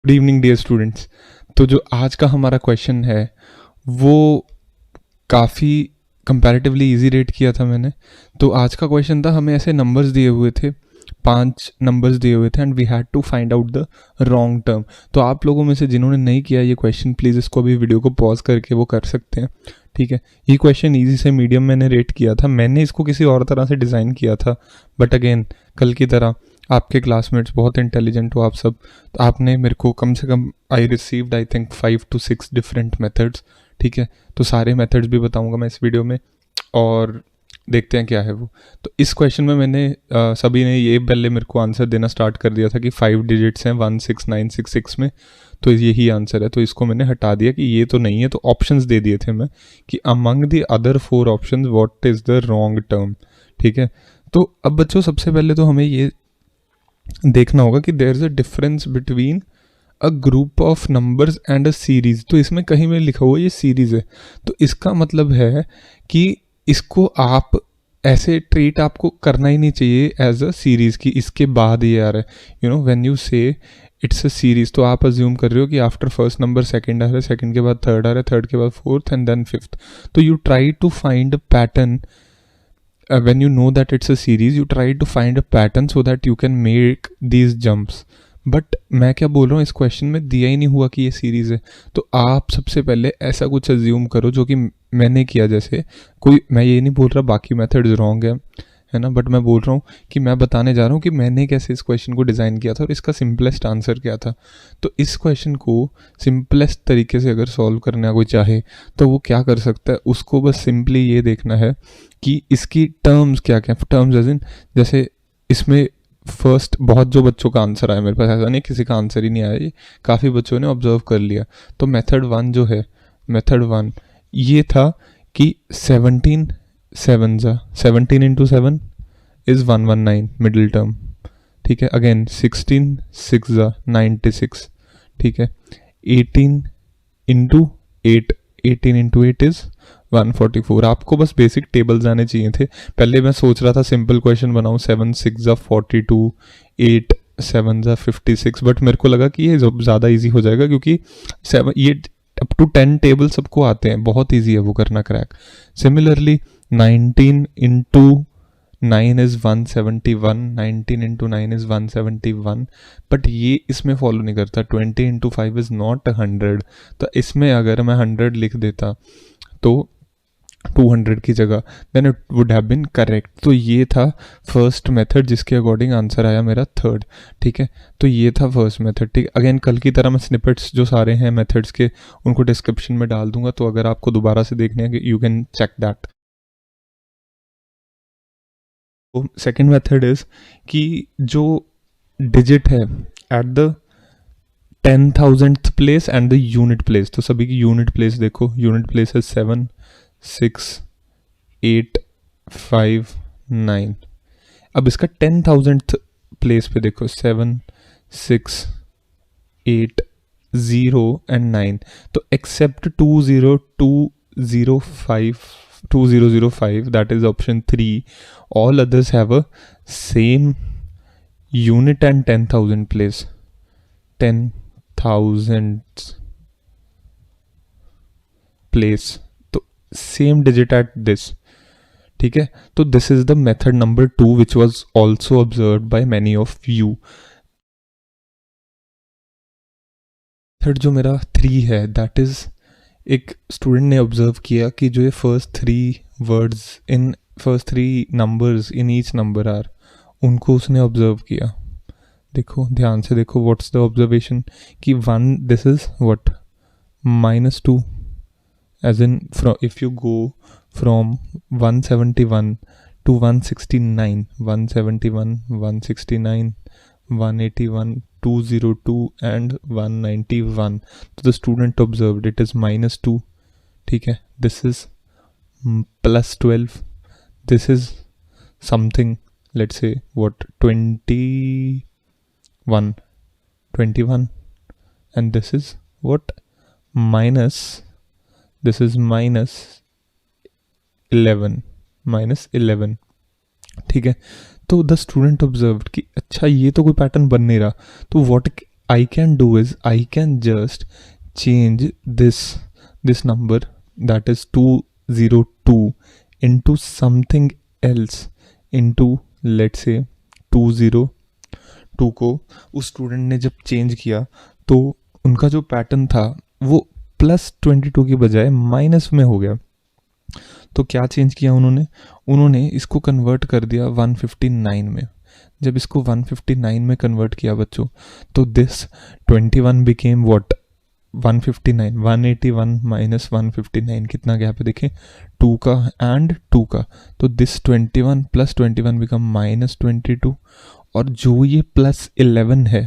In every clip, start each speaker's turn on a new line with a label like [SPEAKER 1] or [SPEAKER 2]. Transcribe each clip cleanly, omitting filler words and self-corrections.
[SPEAKER 1] Good evening dear students. तो जो आज का हमारा क्वेश्चन है वो काफ़ी कंपैरेटिवली इजी रेट किया था मैंने। तो आज का क्वेश्चन था, हमें ऐसे नंबर्स दिए हुए थे, 5 नंबर्स दिए हुए थे and we had to find out the wrong term. तो आप लोगों में से जिन्होंने नहीं किया ये क्वेश्चन, प्लीज़ इसको अभी वीडियो को पॉज करके वो कर सकते हैं, ठीक है। ये क्वेश्चन इजी से मीडियम मैंने रेट किया था, मैंने इसको किसी और तरह से डिज़ाइन किया था, बट अगेन कल की तरह आपके क्लासमेट्स बहुत इंटेलिजेंट हो आप सब, तो आपने मेरे को कम से कम I received I think 5 to 6 different methods, ठीक है। तो सारे मेथड्स भी बताऊंगा मैं इस वीडियो में और देखते हैं क्या है वो। तो इस क्वेश्चन में मैंने सभी ने ये पहले मेरे को आंसर देना स्टार्ट कर दिया था कि 5 डिजिट्स हैं 16966 में, तो यही आंसर है। तो इसको मैंने हटा दिया कि ये तो नहीं है, तो ऑप्शंस दे दिए थे मैं कि among the other 4 options what is the wrong term, ठीक है। तो अब बच्चों सबसे पहले तो हमें ये देखना होगा कि there is a difference between a group of numbers and a series. तो इसमें कहीं में लिखा हुआ ये सीरीज है, तो इसका मतलब है कि इसको आप ऐसे ट्रीट आपको करना ही नहीं चाहिए एज अ सीरीज की इसके बाद ये आ रहा है। यू नो व्हेन यू से इट्स अ सीरीज, तो आप अज्यूम कर रहे हो कि आफ्टर फर्स्ट नंबर सेकंड आ रहा है, सेकंड के बाद थर्ड आ रहा है, थर्ड के बाद फोर्थ एंड देन फिफ्थ। तो you try to find a pattern when you know that it's a series, you try to find a pattern so that you can make these jumps. But मैं क्या बोल रहा हूँ, इस question में दिया ही नहीं हुआ कि ये सीरीज़ है। तो आप सबसे पहले ऐसा कुछ अज्यूम करो जो कि मैंने किया, जैसे कोई, मैं ये नहीं बोल रहा बाकी मेथड्स रॉन्ग है ना, बट मैं बोल रहा हूँ कि मैं बताने जा रहा हूँ कि मैंने कैसे इस क्वेश्चन को डिज़ाइन किया था और इसका सिंपलेस्ट आंसर क्या था। तो इस क्वेश्चन को सिंपलेस्ट तरीके से अगर सॉल्व करना कोई चाहे तो वो क्या कर सकता है, उसको बस सिंपली ये देखना है कि इसकी टर्म्स क्या क्या, टर्म्स एज इन, जैसे इसमें फर्स्ट बहुत जो बच्चों का आंसर आया, मेरे पास ऐसा नहीं किसी का आंसर ही नहीं आया, ये काफ़ी बच्चों ने ऑब्जर्व कर लिया। तो मेथड 1 जो है, मेथड 1 ये था कि 17 7 ज़ा 17 इंटू 7 इज़ 119 मिडिल टर्म, ठीक है। अगेन 16 6 ज़ा 96, ठीक है। 18 इंटू 8 18 इंटू 8 इज़ 144। आपको बस बेसिक टेबल्स आने चाहिए थे। पहले मैं सोच रहा था सिंपल क्वेश्चन बनाऊँ, 7 6 ज़ा 42 8 7 ज़ा 56, बट मेरे को लगा कि ये ज़्यादा इजी हो जाएगा क्योंकि 7 ये अप टू 10 टेबल सबको आते हैं, बहुत इजी है वो करना crack. Similarly 19 into 9 is 171, 19 into 9 is 171, but ये इसमें फॉलो नहीं करता। 20 इंटू 5 इज़ नॉट 100, तो इसमें अगर मैं 100 लिख देता तो 200 की जगह, then it would have been correct. तो ये था फर्स्ट मेथड जिसके अकॉर्डिंग आंसर आया मेरा थर्ड, ठीक है। तो ये था फर्स्ट मेथड, ठीक। अगेन कल की तरह मैं स्निपेट्स जो सारे हैं मेथड्स के उनको डिस्क्रिप्शन में डाल दूंगा, तो अगर आपको दोबारा से देखने हैं यू कैन चेक दैट। तो सेकेंड मेथड इज कि जो डिजिट है at the 10,000th place and the unit place, तो सभी की यूनिट प्लेस देखो, यूनिट प्लेस है 7 6 8 5 9। अब इसका 10,000th प्लेस पे देखो, 7 6 8 0 एंड 9। तो accept 2005 that is option 3, all others have a same unit and 10,000 place, 10,000 place, तो सेम डिजिट एट दिस, ठीक है। तो this is the method number 2 which was also observe by many of you. Method जो मेरा 3 है, that is, एक student ने observe किया कि जो ये first 3 words in first 3 numbers in each number are, उनको उसने ऑब्जर्व किया। देखो ध्यान से देखो, व्हाट्स द ऑब्जर्वेशन कि 1 this is what -2, as in from if you go from 171 to 169, 171 169 181 202 and 191, so the student observed it is -2, ठीक है। this is +12, this is something, let's say what 21 and this is what minus, this is -11, ठीक है। तो the student observed कि अच्छा ये तो कोई पैटर्न बन नहीं रहा, तो what I can do is I can just change this number, that is 202, into something else, into let's say 202 को उस स्टूडेंट ने जब चेंज किया तो उनका जो पैटर्न था वो +22 की बजाय माइनस में हो गया। तो क्या चेंज किया उन्होंने इसको कन्वर्ट कर दिया 159 में। जब इसको 159 में कन्वर्ट किया बच्चों, तो दिस 21 बिकेम व्हाट, 159, 181 माइनस 159 कितना गैप है देखें, 2 का एंड 2 का। तो दिस 21 प्लस 21 बिकम -22, और जो ये +11 है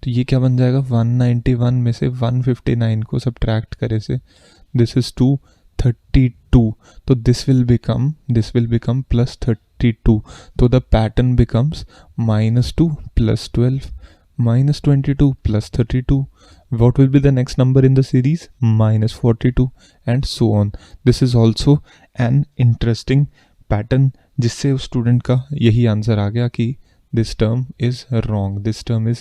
[SPEAKER 1] तो ये क्या बन जाएगा, 191 में से 159 को सब्ट्रैक्ट करे से दिस इज 232, तो दिस विल बिकम +32, तो the pattern becomes -2 + 12 -22 + 32. What will be the next number in the series? -42, and so on. This is also an interesting pattern जिससे उस स्टूडेंट का यही आंसर आ गया कि this term is wrong, this term is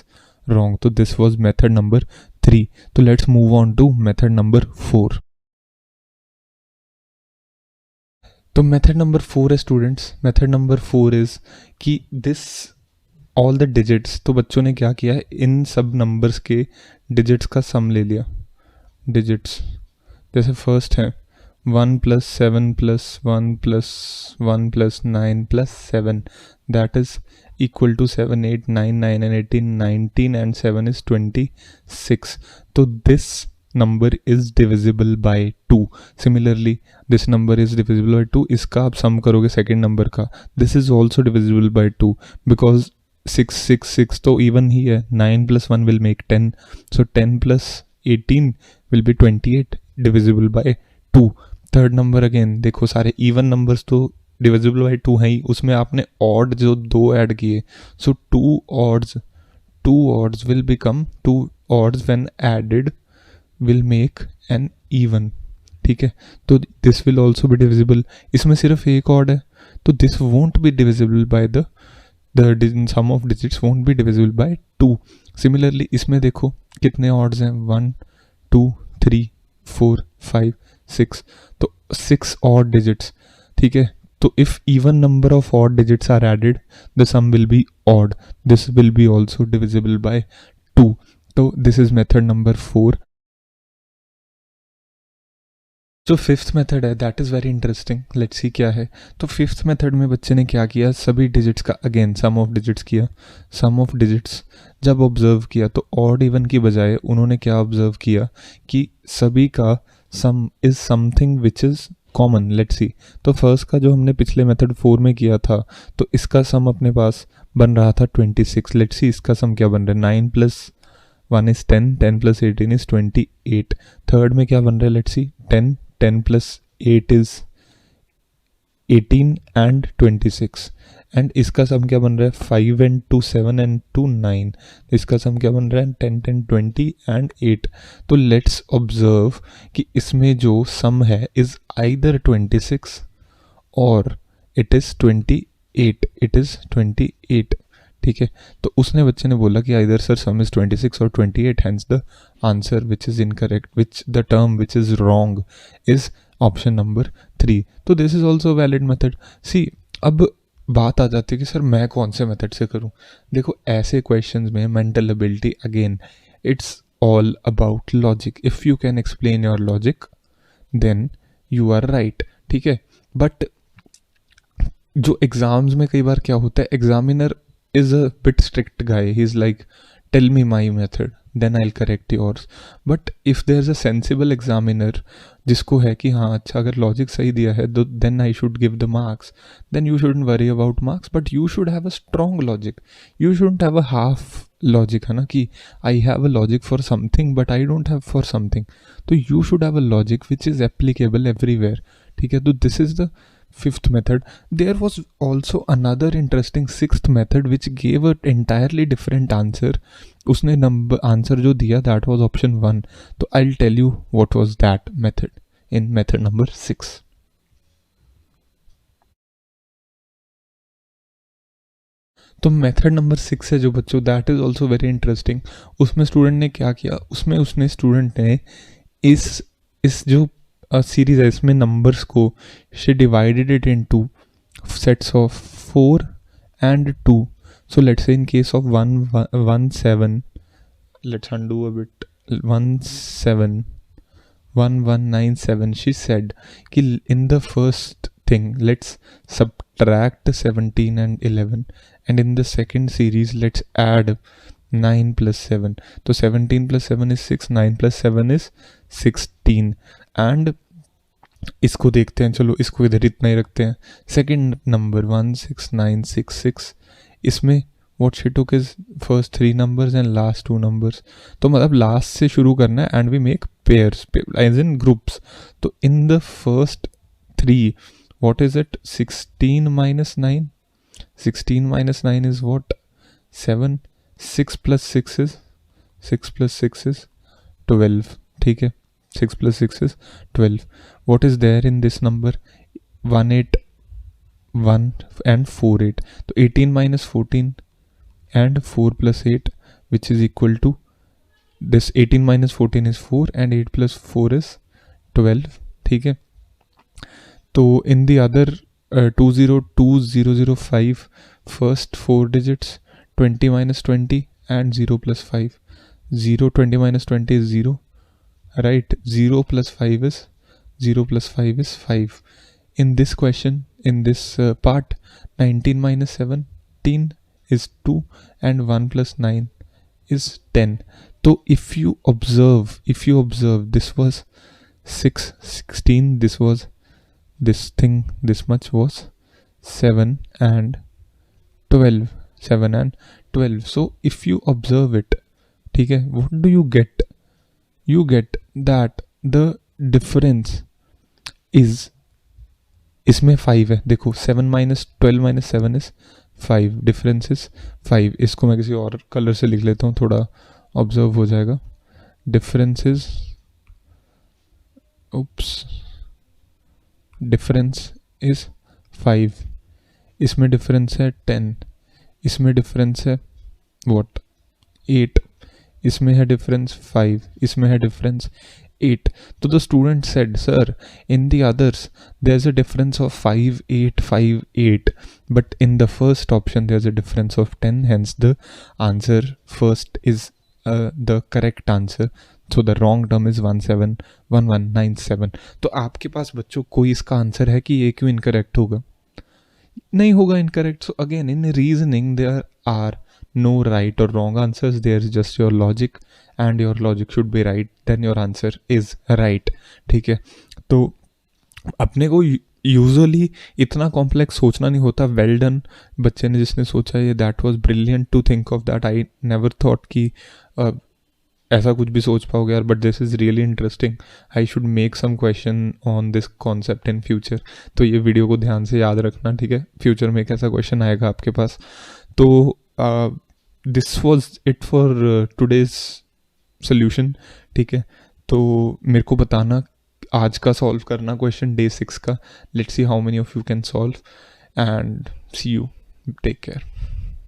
[SPEAKER 1] wrong. तो this was method number 3. तो let's move on to method number 4. तो method number 4 है स्टूडेंट्स, मेथड नंबर 4 इज़ कि दिस ऑल द डिजिट्स, तो बच्चों ने क्या किया है, इन सब नंबर्स के डिजिट्स का सम ले लिया। डिजिट्स जैसे फर्स्ट है 1 + 7 + 1 + 1 + 9 + 7, that is equal to 7, 8, 9, 9 and 18, 19 and 7 is 26. So this number is divisible by 2. Similarly, this number is divisible by 2. इसका आप sum करोगे सेकेंड नंबर का, this is also divisible by 2 because 6, 6, 6 तो even ही है, 9 + 1 will make 10. So 10 + 18 will be 28, divisible by 2. Third number again देखो, सारे even numbers तो divisible by 2 है ही, उसमें आपने ऑड जो 2 ऐड किए, so 2 odds will become 2 odds when added will make an even, ठीक है। तो this will also be divisible, इसमें सिर्फ एक ऑड है तो this won't be divisible by the sum of digits won't be divisible by 2. Similarly इसमें देखो कितने ऑड्स हैं, 1 2 3 4 5 6, तो 6 ऑड डिजिट्स, ठीक है। तो if even number of odd digits are added, the sum will be odd. This will be also divisible by 2. So this is method number 4. जो fifth method है that is very interesting, let's see क्या है। तो fifth method में बच्चे ने क्या किया, सभी डिजिट्स का अगेन सम ऑफ डिजिट्स किया। सम ऑफ डिजिट्स जब ऑब्जर्व किया तो ऑड इवन की बजाय उन्होंने क्या ऑब्जर्व किया कि सभी का सम is something which is common. Let's see, तो फर्स्ट का जो हमने पिछले मेथड 4 में किया था तो इसका सम अपने पास बन रहा था 26। लेट्स सी इसका सम क्या बन रहा है, 9 + 1 is 10, 10 + 18 is 28। थर्ड में क्या बन रहा है, let's see 10, 10 + 8 is 18 and 26, and इसका सम क्या बन रहा है, 5 and 2 7 and 2 9, इसका सम क्या बन रहा है, 10 10 20 and 8। तो लेट्स ऑब्जर्व कि इसमें जो सम है इज़ आइदर 26 और इट इज़ 28, ठीक है। तो उसने बच्चे ने बोला कि आइदर सर सम इज़ 26 और 28, hence the answer which is incorrect, which the term which is wrong is option number 3। तो this is also valid method. See अब बात आ जाती है कि सर मैं कौन से मेथड से करूं। देखो ऐसे क्वेश्चंस में mental ability again it's all about logic, if you can explain your logic then you are right, ठीक है। बट जो एग्ज़ाम्स में कई बार क्या होता है, examiner is a bit strict guy, he's like tell me my method then I'll correct yours. But if there's a sensible examiner जिसको है कि हाँ अच्छा अगर लॉजिक सही दिया है तो then I should give the marks, then you shouldn't worry about marks, but you should have a strong logic, you shouldn't have a half logic, है ना, कि I have a logic for something but I don't have for something। तो you should have a logic which is applicable everywhere, ठीक है। तो this is the fifth method. There was also another interesting sixth method which gave an entirely different answer. उसने number answer जो दिया that was option 1. तो I'll tell you what was that method in method number 6. तो method number 6 है जो बच्चों, that is also very interesting. उसमें student ने क्या किया, उसमें स्टूडेंट ने इस जो सीरीज है इसमें नंबर्स को she divided it into sets of 4 and 2. So let's say in case of 1 7, let's undo a bit, 1 7 1 1 9 7, she said कि in the first thing let's subtract 17 and 11, and in the second series let's add 9 plus 7. तो 17 plus 7 is 6, 9 plus 7 is 16, and इसको देखते हैं, चलो इसको इधर इतना ही रखते हैं। सेकंड नंबर 16966, इसमें what she took is first 3 numbers and last 2 numbers. तो मतलब लास्ट से शुरू करना है, and we make pairs as in groups. तो in the first 3 what is it, 16 minus 9, 16 minus 9 is what, 7, 6 plus 6 is 12, ठीक है, 6 plus 6 is 12. What is there in this number? 1 8 1 and 4 8. So 18 minus 14 and 4 plus 8, which is equal to this 18 minus 14 is 4 and 8 plus 4 is 12, ठीक है। तो in the other 202005 first 4 digits 20 minus 20 and 0 plus 5, 0 20 minus 20 is 0, right? 0 plus 5 is 5. In this question, in this part, 19 minus 17 is 2 and 1 plus 9 is 10. So if you observe this was 6 16, this was this thing, this much was 7 and 12, 7 and 12. So if you observe it, ठीक है, what do you get? You get that the difference is, इसमें 5 है, देखो 7 minus 12 minus 7 is 5, difference is 5. इसको मैं किसी और colour से लिख लेता हूँ, थोड़ा ऑब्जर्व हो जाएगा। difference is, difference is 5, इसमें difference है 10, इसमें difference है what 8, इसमें है difference 5, इसमें है difference 8. So the student said, sir, in the others there's a difference of 5 8 5 8, but in the first option there's a difference of 10, hence the answer first is the correct answer. So the wrong term is 171197. तो आपके पास बच्चों कोई इसका answer है कि ये क्यों incorrect होगा? नहीं होगा incorrect. So again, in reasoning there are no right or wrong answers, there is just your logic, and your logic should be right, then your answer is right. ठीक है, तो अपने को यूजुअली इतना कॉम्प्लेक्स सोचना नहीं होता. वेल डन बच्चे ने जिसने सोचा ये, that was brilliant to think of that. I never thought कि ऐसा कुछ भी सोच पाओगे यार, but this is really interesting. I should make some question on this concept in future. तो ये वीडियो को ध्यान से याद रखना, ठीक है, फ्यूचर में एक ऐसा क्वेश्चन आएगा आपके पास. तो this was it for today's solution, ठीक है. तो मेरे को बताना आज का सॉल्व करना क्वेश्चन डे 6 का. Let's see how many of you can solve, and see you. Take care.